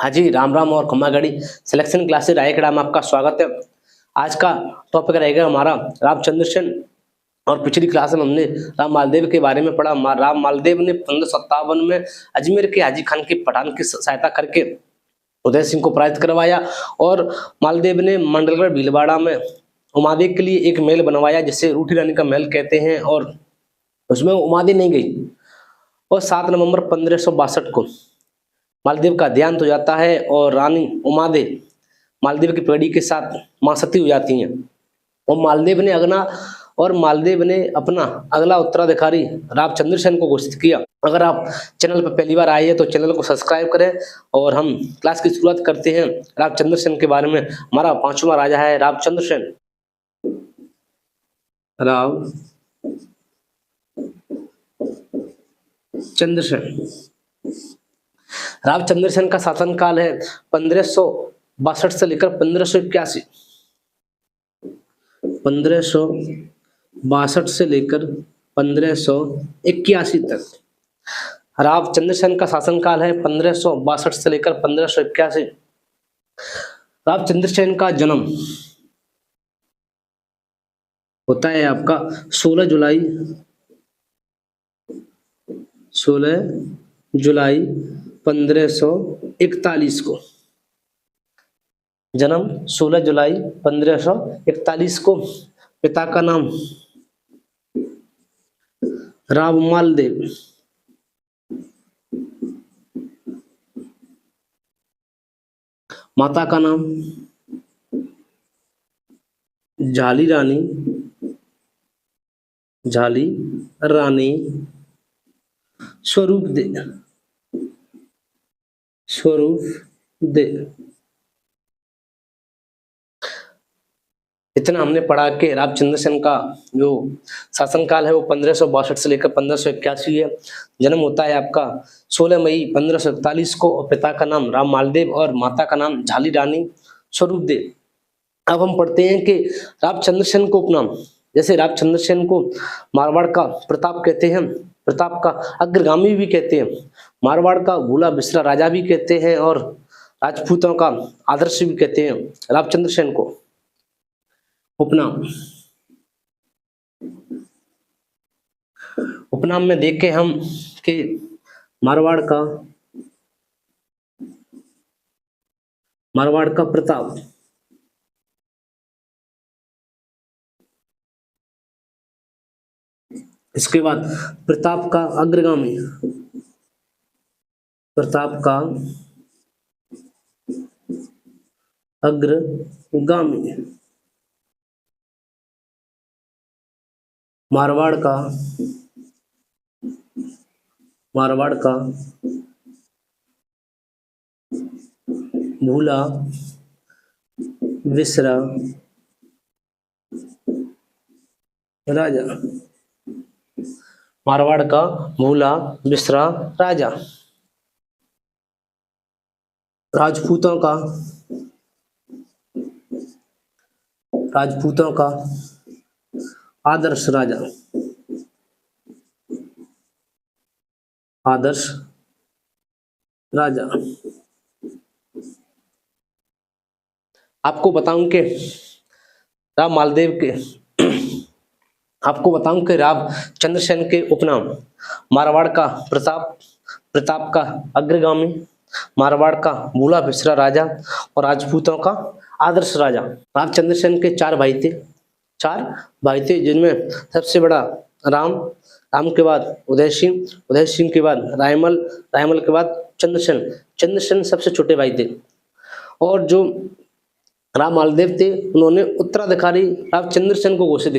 हाँ जी, राम राम और खम्मा गढ़ी सिलेक्शन क्लासेस रायगढ़ में आपका स्वागत है। आज का टॉपिक रहेगा हमारा रामचंद्र सेन। और पिछली क्लास में हमने राम मालदेव के बारे में पढ़ा। राम मालदेव ने 1557 में अजमेर के हाजी खान की पठान की सहायता करके उदय सिंह को पराजित करवाया। और मालदेव ने मंडलगढ़ भीलवाड़ा में उमादेव के लिए एक महल बनवाया जिसे रूठी रानी का महल कहते हैं, और उसमें उमादेव नहीं गई। और 7 नवंबर 1562 को मालदेव का देहांत हो जाता है और रानी उमादेव मालदेव की पगड़ी के साथ मां सती हो जाती हैं। और मालदेव ने अपना अगला उत्तराधिकारी रामचंद्र सेन को घोषित किया। अगर आप चैनल पर पहली बार आए हैं तो चैनल को सब्सक्राइब करें और हम क्लास की शुरुआत करते हैं रामचंद्र सेन के बारे में। हमारा 5वां राजा है रामचंद्र सेन। रामचंद्र सेन का शासनकाल है 1562 से लेकर 1581। 1562 से लेकर 1581 तक रामचंद्र सेन का शासनकाल है। 1562 से लेकर 1581। रामचंद्र सेन का जन्म होता है आपका 16 जुलाई 1541 को। जन्म 16 जुलाई 1541 को। पिता का नाम राम मालदेव, माता का नाम झाली रानी स्वरूप दे। इतना हमने पढ़ा कि रामचंद्र सेन का जो शासनकाल है वो 1562 से लेकर 1581 है। जन्म होता है आपका 16 मई 1541 को और पिता का नाम राम मालदेव और माता का नाम झाली रानी स्वरूप दे। अब हम पढ़ते हैं कि रामचंद्र सेन को उपनाम, जैसे रामचंद्र सेन को मारवाड़ का प्रताप कहते हैं, प्रताप का अग्रगामी भी कहते हैं, मारवाड़ का भूला बिसरा राजा भी कहते हैं और राजपूतों का आदर्श भी कहते हैं रामचंद्र सेन को। उपनाम में देखे हम कि मारवाड़ का प्रताप, इसके बाद प्रताप का अग्रगामी, मारवाड़ का भूला बिसरा राजा, मारवाड़ का भूला बिसरा राजा। राजपूतों का आदर्श राजा। आपको बताऊं कि रामचंद्र सेन के उपनाम मारवाड़ का प्रताप का अग्रगामी, मारवाड़ का भूला बिसरा राजा और राजपूतों का आदर्श राजा। रामचंद्र सेन के 4 भाई थे, जिनमें सबसे बड़ा राम के बाद उदय सिंह के बाद रायमल के बाद चंद्र सेन सबसे छोटे भाई थे। और जो राम मालदेव थे उन्होंने उत्तराधिकारी रामचंद्र सेन को घोषित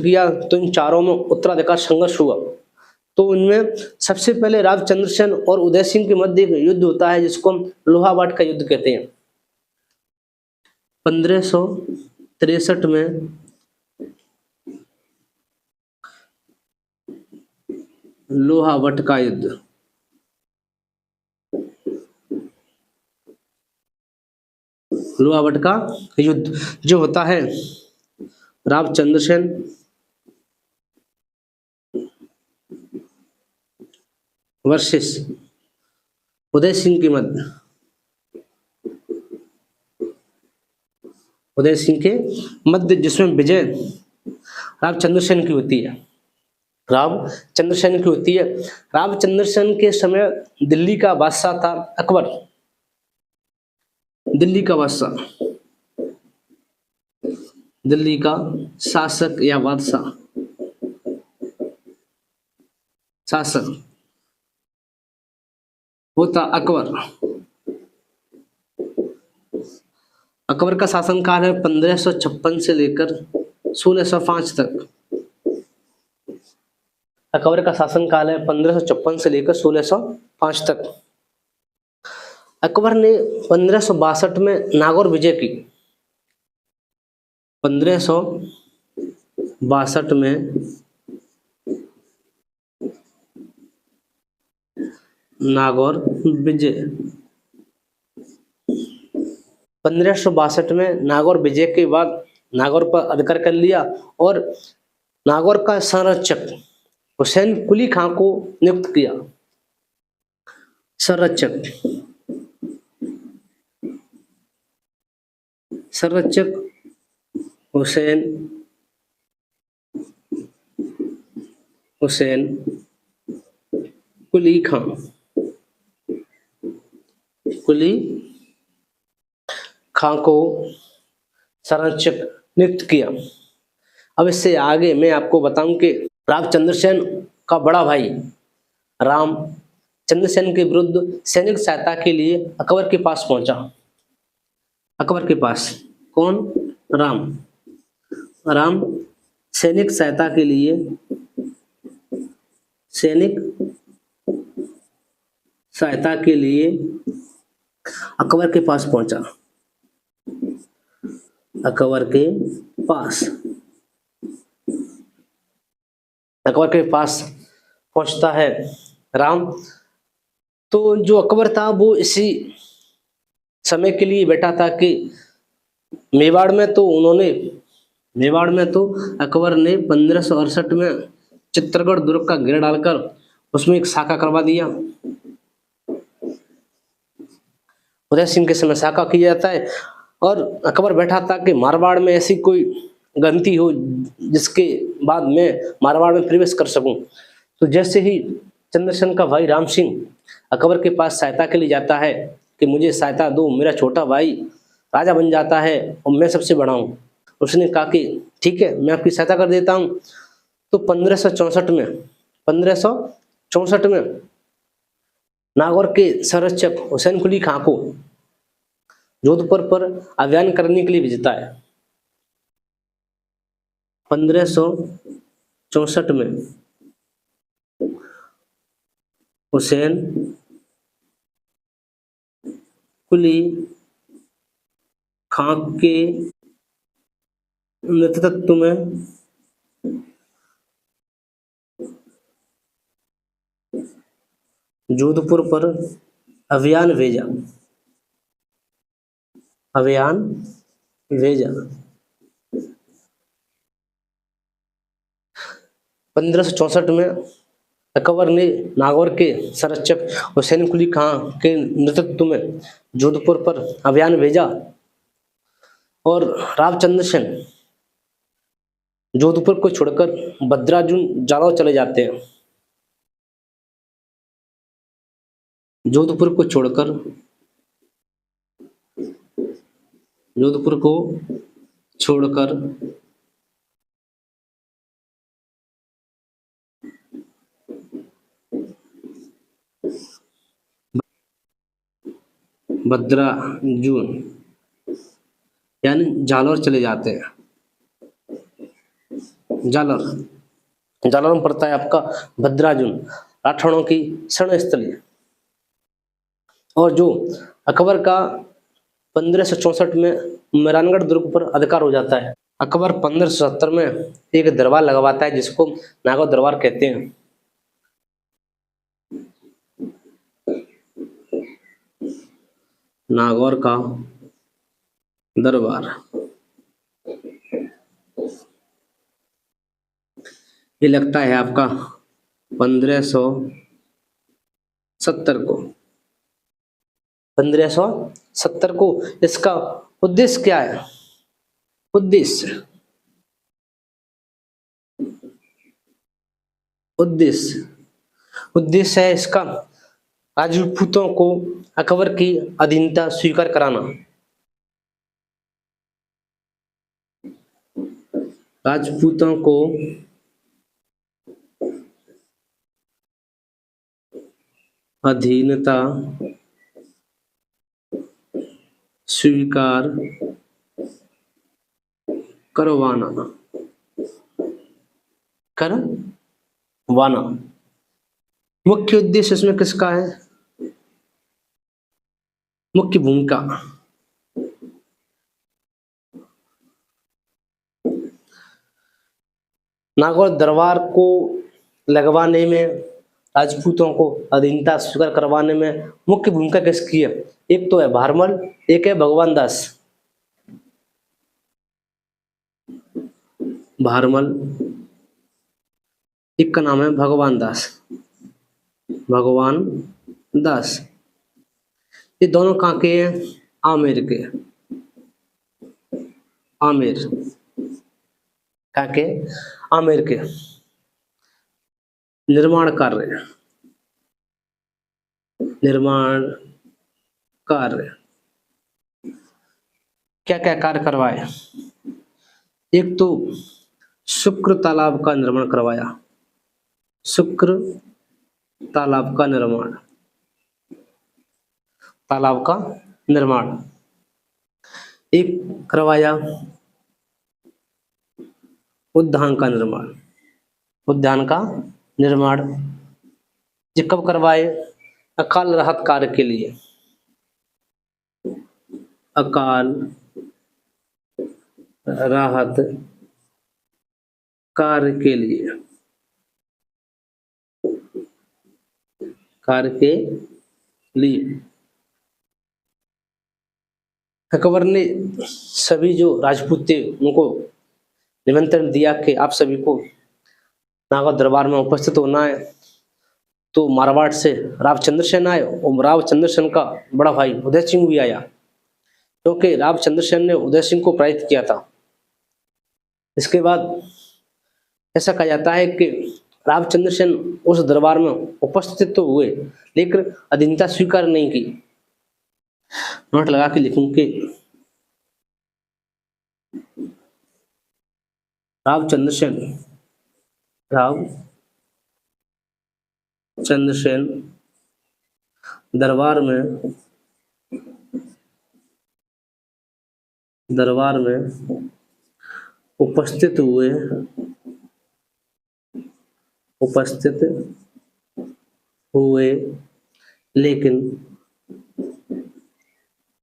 किया। तो इन चारों में उत्तराधिकार संघर्ष हुआ। तो उनमें सबसे पहले रामचंद्र सेन और उदय सिंह के मध्य एक युद्ध होता है जिसको हम लोहावाट का युद्ध कहते हैं। 1563 में लोहावट का युद्ध। लोहावट का युद्ध जो होता है रामचंद्र सेन वर्सेस उदय सिंह के मध्य, उदय सिंह के मध्य, जिसमें विजय रामचंद्र सेन की होती है, रामचंद्र सेन की होती है। रामचंद्र सेन के समय दिल्ली का बादशाह था अकबर, दिल्ली का बादशाह, दिल्ली का शासक या बादशाह, शासक वो था अकबर। अकबर का शासनकाल है 1556 से लेकर 1605 तक। अकबर का शासनकाल है 1556 से लेकर 1605 तक। अकबर ने 1562 में नागौर विजय की, 1562 में नागौर विजय, 1562 में नागौर विजय के बाद नागौर पर अधिकार कर लिया और नागौर का संरक्षक हुसैन कुली खां को नियुक्त किया। संरक्षक, संरक्षक हुसैन कुली खां, कुली खां को संरक्षक नियुक्त किया। अब इससे आगे मैं आपको बताऊं कि रामचंद्र सेन का बड़ा भाई रामचंद्र सेन के विरुद्ध सैनिक सहायता के लिए अकबर के पास पहुंचा। अकबर के पास कौन? राम सैनिक सहायता के लिए, सैनिक सहायता के लिए अकबर के पास पहुंचा। अकबर के पास, अकबर के पास पहुंचता है राम। तो जो अकबर था वो इसी समय के लिए बैठा था कि मेवाड़ में तो अकबर ने 1568 में चित्तौड़गढ़ दुर्ग का घेरा डालकर उसमें एक शाखा करवा दिया। उदय सिंह के समय शाखा किया जाता है और अकबर बैठा था कि मारवाड़ में ऐसी कोई गलती हो जिसके बाद मैं मारवाड़ में प्रवेश कर सकूं। तो जैसे ही चंद्रसेन का भाई राम सिंह अकबर के पास सहायता के लिए जाता है कि मुझे सहायता दो, मेरा छोटा भाई राजा बन जाता है और मैं सबसे बड़ा हूँ, उसने कहा कि ठीक है मैं आपकी सहायता कर देता हूँ। तो 1564 में नागौर के संरक्षक हुसैन कुली खां को जोधपुर पर अभियान करने के लिए भेजता है। 1564 में हुसैन कुली खां के नेतृत्व में जोधपुर पर अभियान भेजा। 1564 में अकबर ने नागौर के संरक्षक हुसैन कुली खां के नेतृत्व में जोधपुर पर अभियान भेजा और रामचंद्र सेन जोधपुर को छोड़कर भद्राजुन जालौर चले जाते हैं। जोधपुर को छोड़कर भद्राजुन यानी जालौर चले जाते हैं। जालौर में पड़ता है आपका भद्राजुन, राठौड़ों की शरण स्थली। और जो अकबर का 1564 में मेहरानगढ़ दुर्ग पर अधिकार हो जाता है। अकबर 1570 में एक दरबार लगवाता है जिसको नागौर दरबार कहते हैं। नागौर का दरबार, ये लगता है आपका 1570 को। 1570 को। इसका उद्देश्य क्या है? उद्देश्य उद्देश्य उद्देश्य है इसका राजपूतों को अकबर की अधीनता स्वीकार कराना। राजपूतों को अधीनता स्वीकार करवाना करवाना मुख्य उद्देश्य इसमें किसका है? मुख्य भूमिका नागौर दरबार को लगवाने में, राजपूतों को अधीनता स्वीकार करवाने में मुख्य भूमिका किसकी है? एक तो है भारमल, एक है भगवान दास। भारमल, एक का नाम है भगवान दास। भगवान दास ये दोनों कहाँ के हैं? आमेर के। आमेर कहाँ के? आमेर के। निर्माण कार्य क्या क्या कार्य करवाए? एक तो शुक्र तालाब का निर्माण करवाया। शुक्र तालाब का निर्माण, तालाब का निर्माण एक करवाया। उद्यान का निर्माण, उद्यान का निर्माण ये कब करवाए? अकाल राहत कार्य के लिए। अकाल राहत कार्य के लिए, कार्य के लिए अकबर ने सभी जो राजपूत थे उनको निमंत्रण दिया कि आप सभी को नागौर दरबार में उपस्थित होना है। तो मारवाड़ से राव चंद्रसेन आए और राव चंद्रसेन का बड़ा भाई उदय सिंह भी आया, क्योंकि राव चंद्रसेन ने उदय सिंह को पराजित किया था। इसके बाद ऐसा कहा जाता है कि राव चंद्रसेन उस दरबार में उपस्थित तो हुए लेकिन अधीनता स्वीकार नहीं की। नोट लगा के लिखूंगे, राव चंद्रसेन दरबार में उपस्थित हुए लेकिन अधीनता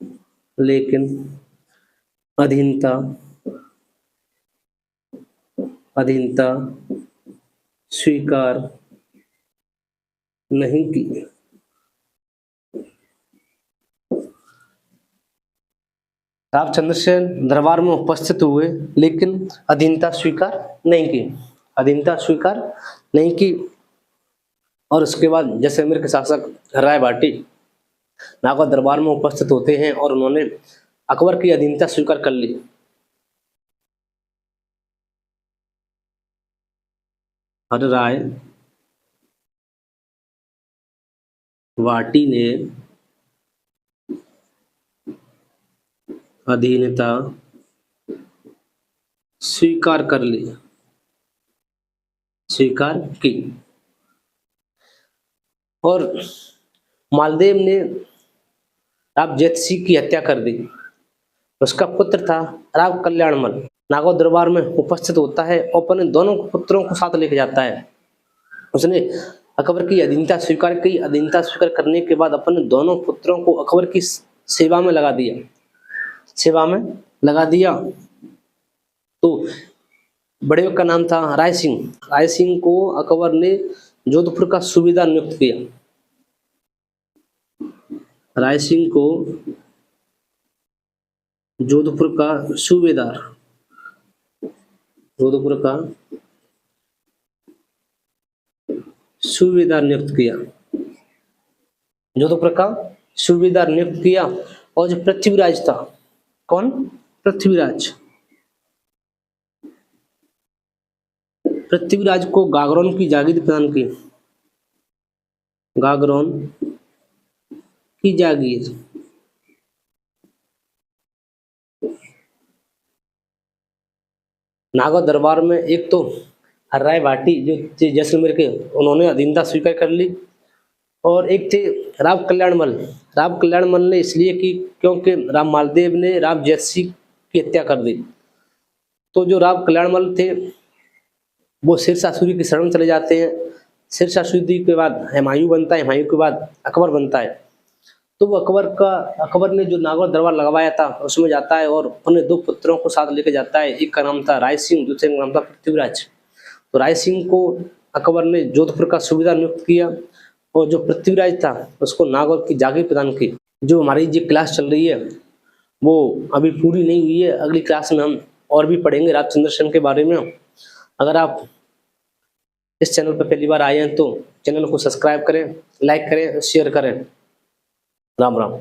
स्वीकार नहीं की। राव चंद्रसेन दरबार में उपस्थित हुए लेकिन अधीनता स्वीकार नहीं की। और उसके बाद जैसलमेर के शासक राय भाटी नागौर दरबार में उपस्थित होते हैं और उन्होंने अकबर की अधीनता स्वीकार कर ली। हर राय भाटी ने अधीनता स्वीकार की और मालदेव ने राव जैतसी की हत्या कर दी। उसका पुत्र था राव कल्याणमल। नागौर दरबार में उपस्थित होता है और अपने दोनों पुत्रों को साथ लेके जाता है। उसने अकबर की अधीनता स्वीकार की। अधीनता स्वीकार करने के बाद अपने दोनों पुत्रों को अकबर की सेवा में लगा दिया। तो बड़े का नाम था राय सिंह। राय सिंह को अकबर ने जोधपुर का सूबेदार नियुक्त किया। राय सिंह को जोधपुर का सूबेदार नियुक्त किया। जोधपुर का सूबेदार नियुक्त किया। और जो पृथ्वीराज था, कौन? पृथ्वीराज, पृथ्वीराज को गागरोन की जागीर प्रदान की। गागरोन की जागीर। नागौर दरबार में एक तो हर्राय भाटी जो थे जैसलमेर के, उन्होंने अधीनता स्वीकार कर ली। और एक थे राव कल्याणमल। राव कल्याणमल ने इसलिए की क्योंकि राम मालदेव ने राव जयसिंह की हत्या कर दी। तो जो राव कल्याणमल थे वो शेरशाह सूरी की शरण में चले जाते हैं। शेरशाह सूरी के बाद हुमायूं बनता है, हुमायूं के बाद अकबर बनता है। तो वो अकबर ने जो नागौर दरबार लगवाया था उसमें जाता है और अपने दो पुत्रों को साथ लेकर जाता है। एक का नाम था राय सिंह, दूसरे का नाम था पृथ्वीराज। तो राय सिंह को अकबर ने जोधपुर का सूबेदार नियुक्त किया और जो पृथ्वीराज था उसको नागौर की जागीर प्रदान की। जो हमारी जो क्लास चल रही है वो अभी पूरी नहीं हुई है। अगली क्लास में हम और भी पढ़ेंगे राव चंद्रसेन के बारे में। अगर आप इस चैनल पर पहली बार आए हैं तो चैनल को सब्सक्राइब करें, लाइक करें, शेयर करें। राम राम।